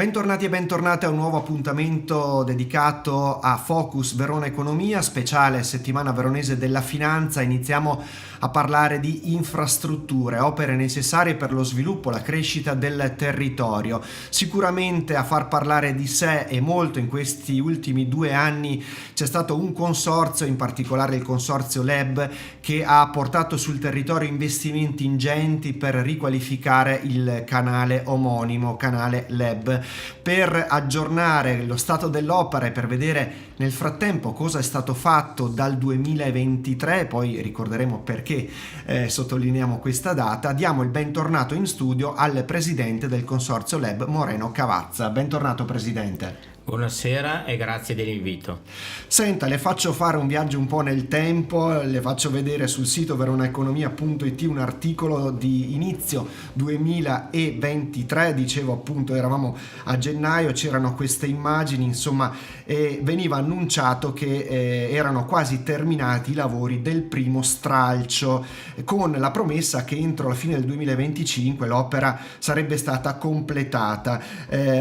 Bentornati e bentornate a un nuovo appuntamento dedicato a Focus Verona Economia, speciale settimana veronese della finanza. Iniziamo a parlare di infrastrutture, opere necessarie per lo sviluppo, la crescita del territorio. Sicuramente a far parlare di sé e molto in questi ultimi 2 anni c'è stato un consorzio, in particolare il consorzio LEB, che ha portato sul territorio investimenti ingenti per riqualificare il canale omonimo, canale LEB, per aggiornare lo stato dell'opera e per vedere nel frattempo cosa è stato fatto dal 2023, poi ricorderemo perché sottolineiamo questa data. Diamo il bentornato in studio al presidente del consorzio LEB, Moreno Cavazza. Bentornato presidente. Buonasera e grazie dell'invito. Senta, le faccio fare un viaggio un po' nel tempo, le faccio vedere sul sito veronaeconomia.it un articolo di inizio 2023, dicevo appunto eravamo a gennaio, c'erano queste immagini, insomma, e veniva annunciato che erano quasi terminati i lavori del primo stralcio, con la promessa che entro la fine del 2025 l'opera sarebbe stata completata.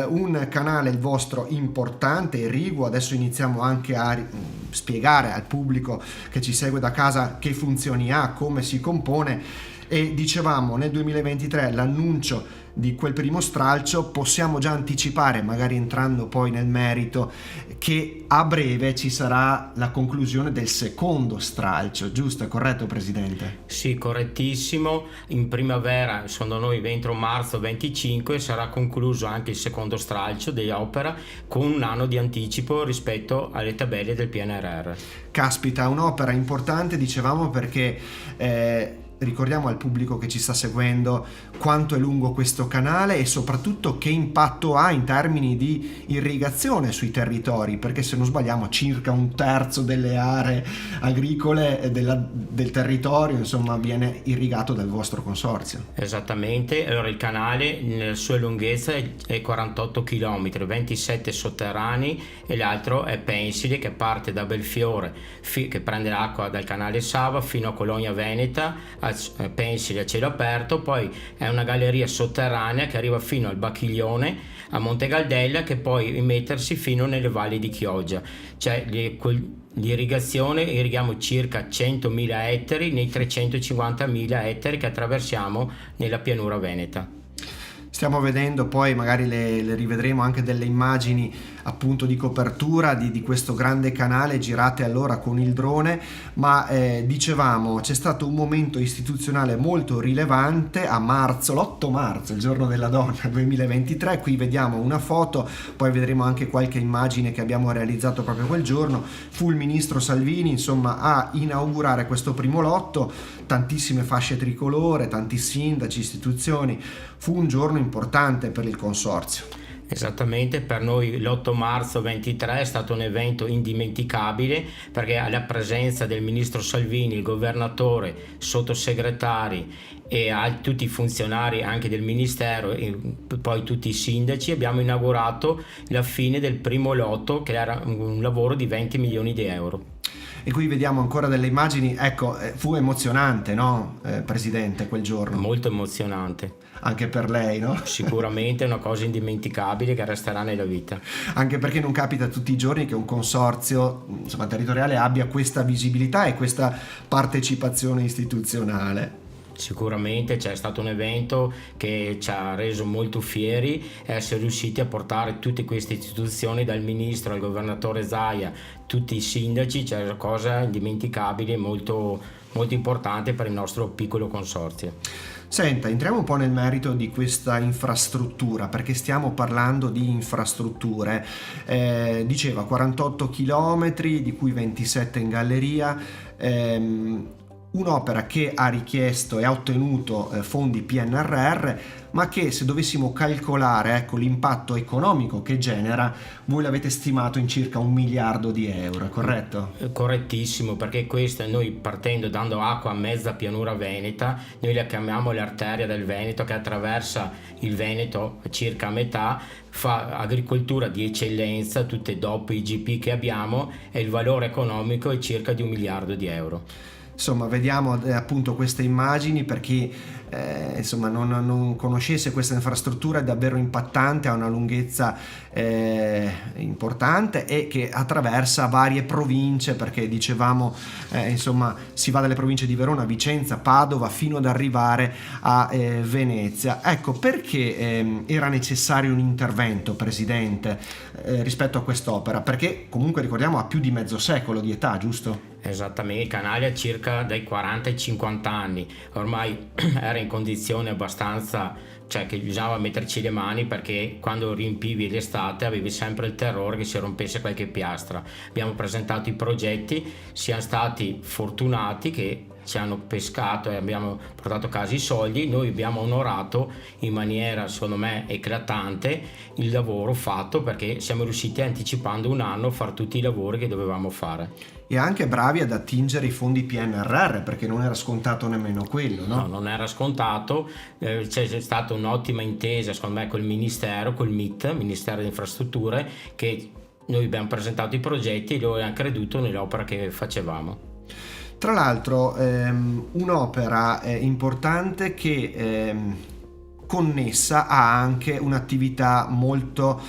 Un canale, il vostro, importante, irriguo. Adesso iniziamo anche a spiegare al pubblico che ci segue da casa che funzioni ha, come si compone. E dicevamo nel 2023 l'annuncio di quel primo stralcio. Possiamo già anticipare, magari entrando poi nel merito, che a breve ci sarà la conclusione del secondo stralcio, giusto? È corretto, presidente? Sì, correttissimo. In primavera, secondo noi entro marzo 25, sarà concluso anche il secondo stralcio dell'opera con un anno di anticipo rispetto alle tabelle del PNRR. Caspita, un'opera importante, dicevamo, perché ricordiamo al pubblico che ci sta seguendo quanto è lungo questo canale e soprattutto che impatto ha in termini di irrigazione sui territori, perché se non sbagliamo circa un terzo delle aree agricole del territorio, insomma, viene irrigato dal vostro consorzio. Esattamente. Allora il canale nella sua lunghezza è 48 km, 27 sotterranei e l'altro è pensile, che parte da Belfiore, che prende l'acqua dal canale Sava fino a Colonia Veneta, pensili a cielo aperto. Poi è una galleria sotterranea che arriva fino al Bacchiglione, a Monte Galdella, che poi immettersi fino nelle valli di Chioggia. Cioè l'irrigazione, irrighiamo circa 100.000 ettari nei 350.000 ettari che attraversiamo nella pianura veneta. Stiamo vedendo, poi magari le rivedremo anche delle immagini appunto di copertura di questo grande canale girate allora con il drone, ma dicevamo c'è stato un momento istituzionale molto rilevante a marzo, l'8 marzo, il giorno della donna 2023. Qui vediamo una foto, poi vedremo anche qualche immagine che abbiamo realizzato proprio quel giorno. Fu il ministro Salvini, insomma, a inaugurare questo primo lotto, tantissime fasce tricolore, tanti sindaci, istituzioni. Fu un giorno importante per il consorzio. Esattamente, per noi l'8 marzo 23 è stato un evento indimenticabile, perché alla presenza del ministro Salvini, il governatore, sottosegretari e tutti i funzionari anche del ministero e poi tutti i sindaci, abbiamo inaugurato la fine del primo lotto, che era un lavoro di 20 milioni di euro. E qui vediamo ancora delle immagini. Ecco, fu emozionante, no, presidente, quel giorno? Molto emozionante. Anche per lei, no? Sicuramente è una cosa indimenticabile che resterà nella vita. Anche perché non capita tutti i giorni che un consorzio, insomma, territoriale abbia questa visibilità e questa partecipazione istituzionale. Sicuramente c'è stato un evento che ci ha reso molto fieri, essere riusciti a portare tutte queste istituzioni, dal ministro al governatore Zaia, tutti i sindaci. C'è una cosa indimenticabile, molto, molto importante per il nostro piccolo consorzio. Senta, entriamo un po' nel merito di questa infrastruttura, perché stiamo parlando di infrastrutture. Diceva 48 chilometri, di cui 27 in galleria. Un'opera che ha richiesto e ha ottenuto fondi PNRR, ma che, se dovessimo calcolare, ecco, l'impatto economico che genera, voi l'avete stimato in circa 1 miliardo di euro, corretto? Correttissimo, perché questa, noi partendo, dando acqua a mezza pianura veneta, noi la chiamiamo l'arteria del Veneto, che attraversa il Veneto circa a metà, fa agricoltura di eccellenza, tutte DOP, IGP che abbiamo, e il valore economico è circa di 1 miliardo di euro. Insomma, vediamo appunto queste immagini, per chi insomma non conoscesse questa infrastruttura è davvero impattante, ha una lunghezza importante e che attraversa varie province, perché dicevamo insomma si va dalle province di Verona, Vicenza, Padova fino ad arrivare a Venezia. Ecco, perché era necessario un intervento, Presidente, rispetto a quest'opera? Perché comunque ricordiamo ha più di mezzo secolo di età, giusto? Esattamente, il canale ha circa dai 40 ai 50 anni, ormai era in condizione abbastanza, cioè che bisognava metterci le mani, perché quando riempivi l'estate avevi sempre il terrore che si rompesse qualche piastra. Abbiamo presentato i progetti, siamo stati fortunati che ci hanno pescato e abbiamo portato a casa i soldi. Noi abbiamo onorato in maniera secondo me eclatante il lavoro fatto, perché siamo riusciti anticipando un anno a fare tutti i lavori che dovevamo fare. E anche bravi ad attingere i fondi PNRR, perché non era scontato nemmeno quello, no? No, non era scontato, c'è stata un'ottima intesa secondo me col Ministero, col MIT, Ministero delle Infrastrutture, che noi abbiamo presentato i progetti e loro hanno creduto nell'opera che facevamo. Tra l'altro un'opera importante che connessa ha anche un'attività molto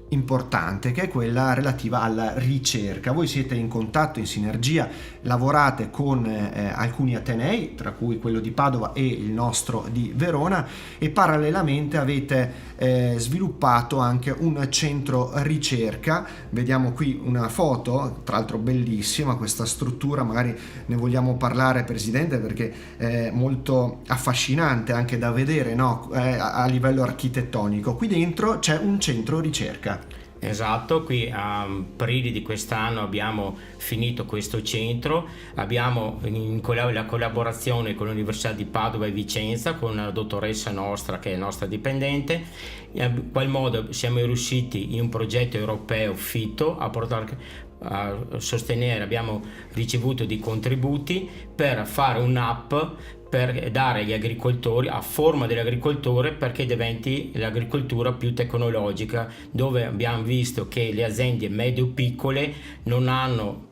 importante, che è quella relativa alla ricerca. Voi siete in contatto, in sinergia, lavorate con alcuni atenei, tra cui quello di Padova e il nostro di Verona, e parallelamente avete sviluppato anche un centro ricerca. Vediamo qui una foto, tra l'altro bellissima questa struttura, magari ne vogliamo parlare, Presidente, perché è molto affascinante anche da vedere, no? A livello architettonico. Qui dentro c'è un centro ricerca. Esatto, qui a aprile di quest'anno abbiamo finito questo centro, abbiamo la collaborazione con l'Università di Padova e Vicenza, con una dottoressa nostra che è nostra dipendente. In qual modo siamo riusciti in un progetto europeo FITO a sostenere, abbiamo ricevuto dei contributi per fare un'app per dare agli agricoltori, a forma dell'agricoltore, perché diventi l'agricoltura più tecnologica, dove abbiamo visto che le aziende medio-piccole non hanno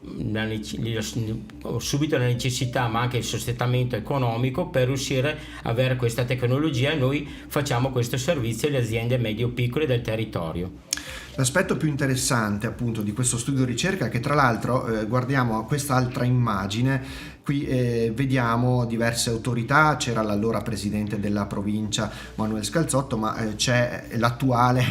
subito la necessità, ma anche il sostentamento economico per riuscire a avere questa tecnologia. Noi facciamo questo servizio alle aziende medio-piccole del territorio. L'aspetto più interessante appunto di questo studio di ricerca, che tra l'altro guardiamo a quest'altra immagine, qui vediamo diverse autorità, c'era l'allora presidente della provincia Manuel Scalzotto, ma c'è l'attuale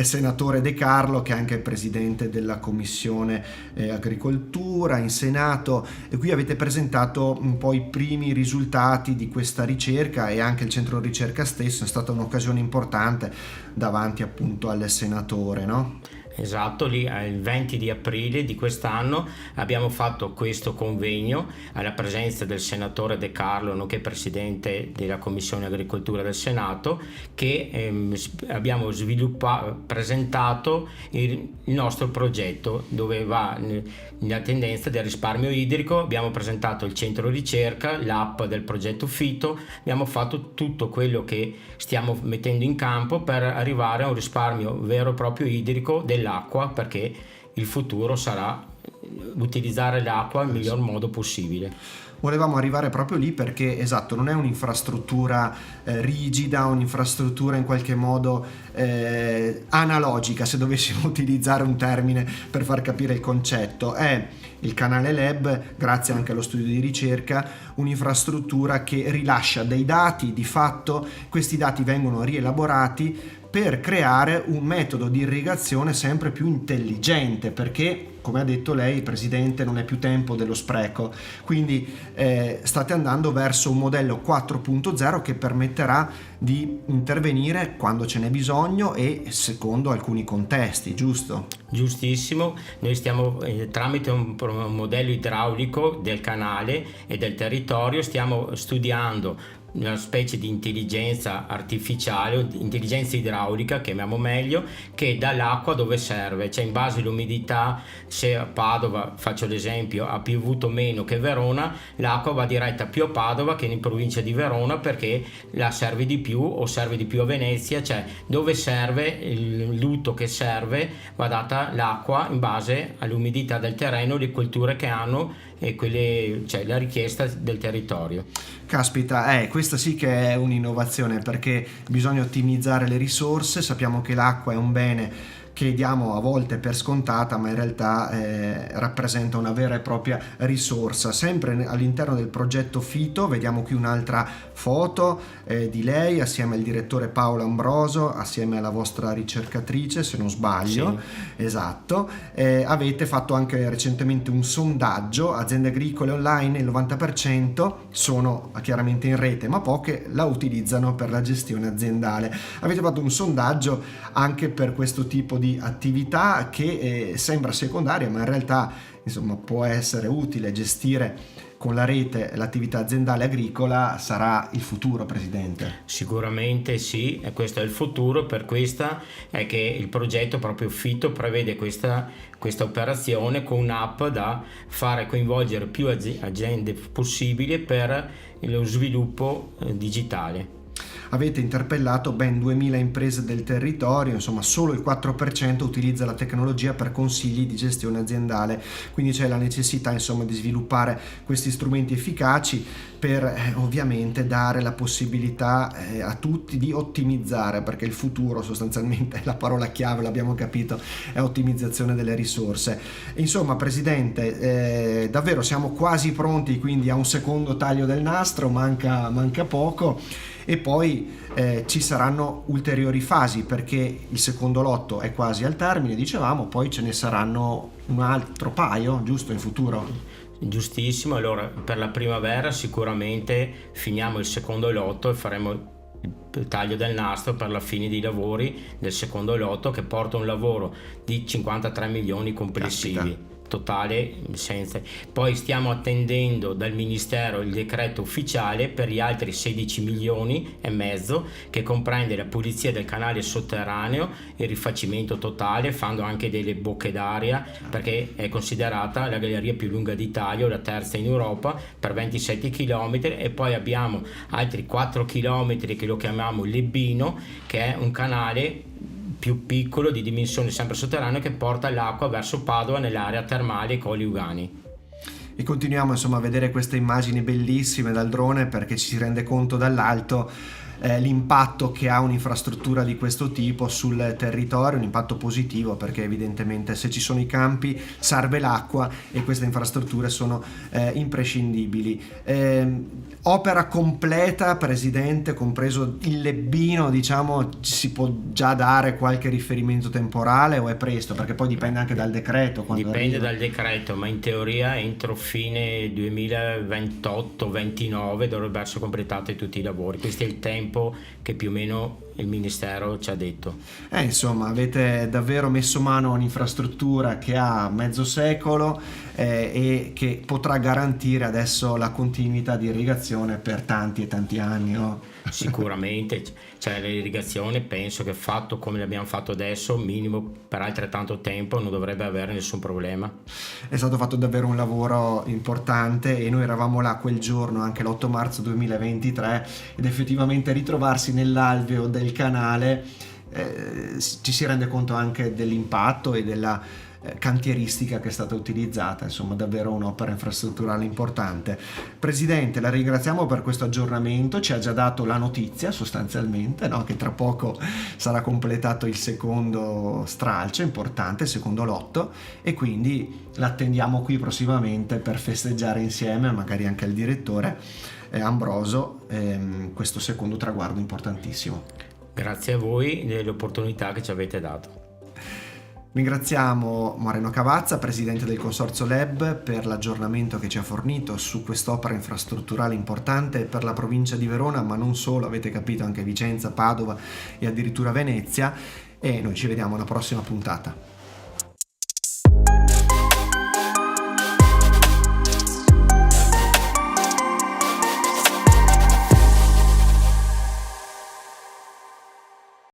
senatore De Carlo, che è anche presidente della commissione agricoltura in Senato, e qui avete presentato un po' i primi risultati di questa ricerca, e anche il centro ricerca stesso è stata un'occasione importante davanti appunto al senatore, no? Esatto, lì il 20 di aprile di quest'anno abbiamo fatto questo convegno alla presenza del senatore De Carlo, nonché presidente della Commissione Agricoltura del Senato, che abbiamo presentato il nostro progetto, dove va nella tendenza del risparmio idrico. Abbiamo presentato il centro ricerca, l'app del progetto FITO, abbiamo fatto tutto quello che stiamo mettendo in campo per arrivare a un risparmio vero e proprio idrico dell'acqua, perché il futuro sarà utilizzare l'acqua nel miglior modo possibile. Volevamo arrivare proprio lì, perché esatto, non è un'infrastruttura rigida, un'infrastruttura in qualche modo analogica, se dovessimo utilizzare un termine per far capire il concetto. È il canale LEB, grazie anche allo studio di ricerca, un'infrastruttura che rilascia dei dati. Di fatto questi dati vengono rielaborati per creare un metodo di irrigazione sempre più intelligente, perché, come ha detto lei, Presidente, non è più tempo dello spreco, quindi state andando verso un modello 4.0 che permetterà di intervenire quando ce n'è bisogno e secondo alcuni contesti, giusto? Giustissimo, noi stiamo tramite un modello idraulico del canale e del territorio, stiamo studiando una specie di intelligenza artificiale, intelligenza idraulica, chiamiamo meglio, che dà l'acqua dove serve, cioè in base all'umidità. Se a Padova, faccio l'esempio, ha piovuto meno che Verona, l'acqua va diretta più a Padova che in provincia di Verona, perché la serve di più, o serve di più a Venezia, cioè dove serve il lutto che serve va data l'acqua in base all'umidità del terreno, le colture che hanno e quelle, cioè la richiesta del territorio. Caspita, questa questa sì che è un'innovazione, perché bisogna ottimizzare le risorse. Sappiamo che l'acqua è un bene che diamo a volte per scontata, ma in realtà rappresenta una vera e propria risorsa. Sempre all'interno del progetto Fito vediamo qui un'altra foto di lei assieme al direttore Paolo Ambroso, assieme alla vostra ricercatrice, se non sbaglio. Sì. Esatto. Avete fatto anche recentemente un sondaggio, aziende agricole online, il 90% sono chiaramente in rete, ma poche la utilizzano per la gestione aziendale. Avete fatto un sondaggio anche per questo tipo di attività che sembra secondaria, ma in realtà insomma può essere utile. Gestire con la rete l'attività aziendale agricola sarà il futuro, Presidente. Sicuramente sì, e questo è il futuro. Per questa è che il progetto proprio Fito prevede questa operazione con un'app da fare coinvolgere più aziende possibile per lo sviluppo digitale. Avete interpellato ben 2000 imprese del territorio, insomma solo il 4% utilizza la tecnologia per consigli di gestione aziendale, quindi c'è la necessità insomma di sviluppare questi strumenti efficaci per ovviamente dare la possibilità a tutti di ottimizzare, perché il futuro sostanzialmente, la parola chiave l'abbiamo capito, è ottimizzazione delle risorse. Insomma, Presidente, davvero siamo quasi pronti quindi a un secondo taglio del nastro, manca poco. E poi ci saranno ulteriori fasi, perché il secondo lotto è quasi al termine, dicevamo, poi ce ne saranno un altro paio, giusto, in futuro? Giustissimo. Allora, per la primavera sicuramente finiamo il secondo lotto e faremo il taglio del nastro per la fine dei lavori del secondo lotto, che porta un lavoro di 53 milioni complessivi. Caspita. Totale, senza. Poi stiamo attendendo dal Ministero il decreto ufficiale per gli altri 16 milioni e mezzo, che comprende la pulizia del canale sotterraneo, il rifacimento totale, fanno anche delle bocche d'aria, perché è considerata la galleria più lunga d'Italia, la terza in Europa, per 27 km. E poi abbiamo altri 4 km che lo chiamiamo Lebbino, che è un canale più piccolo di dimensioni sempre sotterraneo, che porta l'acqua verso Padova nell'area termale Colli Ugani. E continuiamo insomma a vedere queste immagini bellissime dal drone, perché ci si rende conto dall'alto l'impatto che ha un'infrastruttura di questo tipo sul territorio, un impatto positivo, perché evidentemente se ci sono i campi serve l'acqua e queste infrastrutture sono imprescindibili. Opera completa, Presidente, compreso il Lebbino, diciamo, si può già dare qualche riferimento temporale o è presto? Perché poi dipende anche dal decreto. Dipende dal decreto, ma in teoria entro fine 2028-29 dovrebbero essere completati tutti i lavori. Questo è il tempo che più o meno il Ministero ci ha detto. Insomma, avete davvero messo mano a un'infrastruttura che ha mezzo secolo e che potrà garantire adesso la continuità di irrigazione per tanti e tanti anni, no? Sicuramente, cioè l'irrigazione penso che fatto come l'abbiamo fatto adesso, minimo per altrettanto tempo, non dovrebbe avere nessun problema. È stato fatto davvero un lavoro importante e noi eravamo là quel giorno, anche l'8 marzo 2023, ed effettivamente ritrovarsi nell'alveo del canale ci si rende conto anche dell'impatto e della cantieristica che è stata utilizzata, insomma davvero un'opera infrastrutturale importante. Presidente, la ringraziamo per questo aggiornamento, ci ha già dato la notizia sostanzialmente, no? Che tra poco sarà completato il secondo stralcio importante, il secondo lotto, e quindi l'attendiamo qui prossimamente per festeggiare insieme, magari anche al direttore Ambroso, questo secondo traguardo importantissimo. Grazie a voi dell'opportunità che ci avete dato. Ringraziamo Moreno Cavazza, presidente del Consorzio LEB, per l'aggiornamento che ci ha fornito su quest'opera infrastrutturale importante per la provincia di Verona, ma non solo, avete capito, anche Vicenza, Padova e addirittura Venezia, e noi ci vediamo alla prossima puntata.